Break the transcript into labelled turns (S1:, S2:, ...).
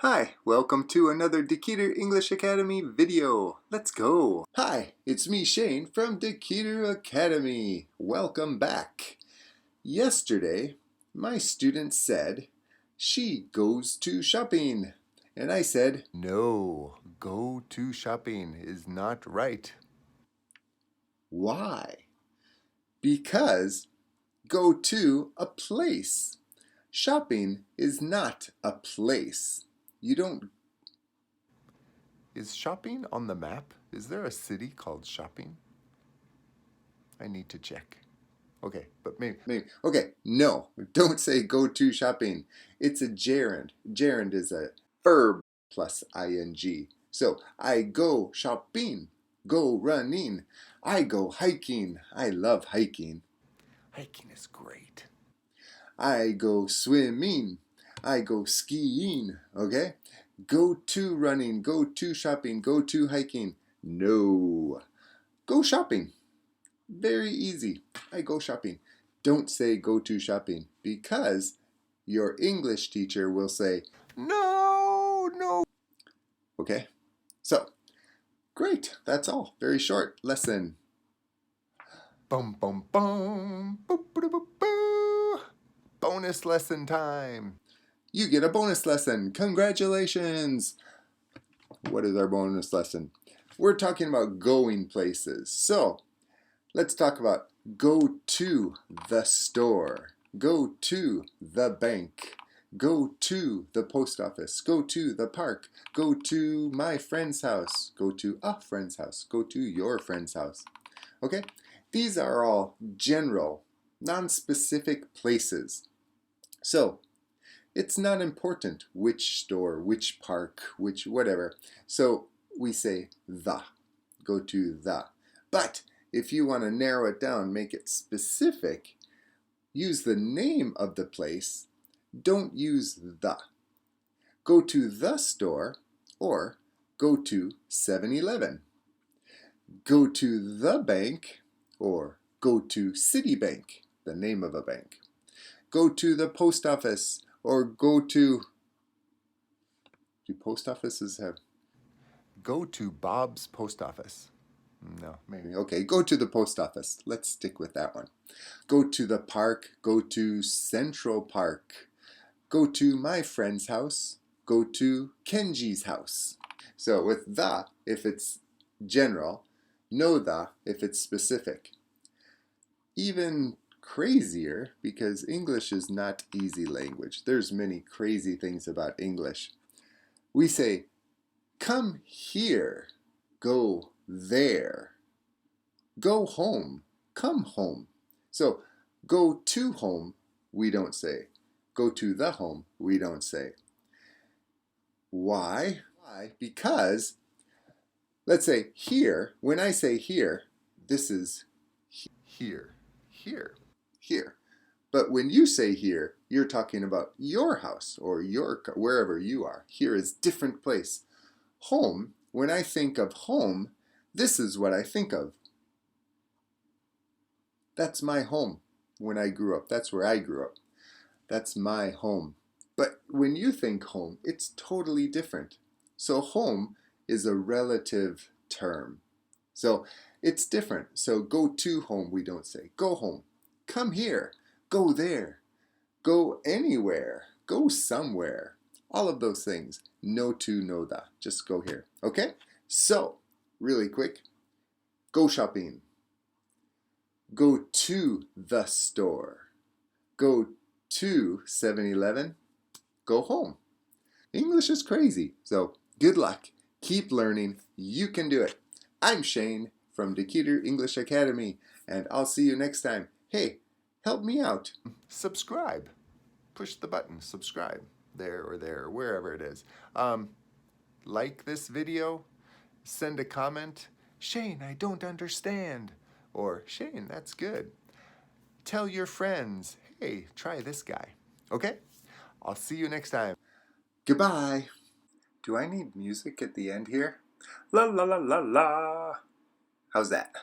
S1: Hi, welcome to another Dekiru English Academy video. Let's go. Hi, it's me Shane from Dekiru Academy. Welcome back. Yesterday, my student said she goes to shopping. And I said, no, go to shopping is not right. Why? Because go to a place. Shopping is not a place. You don't. Is shopping on the map? Is there a city called Shopping? I need to check. Okay, but maybe. Okay, no, don't say go to shopping. It's a gerund. Gerund is a verb plus ing. So I go shopping, go running, I go hiking. I love hiking. Hiking is great. I go swimming, I go skiing, okay? Go to running, go to shopping, go to hiking. No. Go shopping. Very easy. I go shopping. Don't say go to shopping because your English teacher will say, no. Okay? So, great. That's all. Very short lesson. Bum, bum, bum. Boop, boop, boop, boop. Bonus lesson time. You get a bonus lesson. Congratulations. What is our bonus lesson? We're talking about going places. So, let's talk about go to the store, go to the bank, go to the post office, go to the park, go to my friend's house, go to a friend's house, go to your friend's house. Okay? These are all general, non-specific places. So, it's not important which store, which park, which whatever. So we say the, go to the. But if you want to narrow it down, make it specific, use the name of the place. Don't use the. Go to the store or go to 7-Eleven. Go to the bank or go to Citibank, the name of a bank. Go to the post office or go to, do post offices have, go to Bob's post office. No, maybe. Okay, go to the post office. Let's stick with that one. Go to the park. Go to Central Park. Go to my friend's house. Go to Kenji's house. So with the, if it's general, no the, if it's specific. Even crazier, because English is not easy language. There's many crazy things about English. We say, come here, go there. Go home, come home. So, go to home, we don't say. Go to the home, we don't say. Why? Why? Because, let's say here, when I say here, this is here, here. But when you say here, you're talking about your house or your wherever you are. Here is different place. Home, when I think of home, this is what I think of. That's my home when I grew up. That's where I grew up. That's my home. But when you think home, it's totally different. So home is a relative term. So it's different. So go to home, we don't say. Go home. Come here. Go there. Go anywhere. Go somewhere. All of those things. No to, no the. Just go here. Okay? So, really quick. Go shopping. Go to the store. Go to 7-Eleven. Go home. English is crazy. So, good luck. Keep learning. You can do it. I'm Shane from Dekiru English Academy, and I'll see you next time. Hey, help me out. Subscribe. Push the button. Subscribe. There or there, wherever it is. Like this video. Send a comment. Shane, I don't understand. Or, Shane, that's good. Tell your friends, hey, try this guy. Okay? I'll see you next time. Goodbye. Do I need music at the end here? La la la la la. How's that?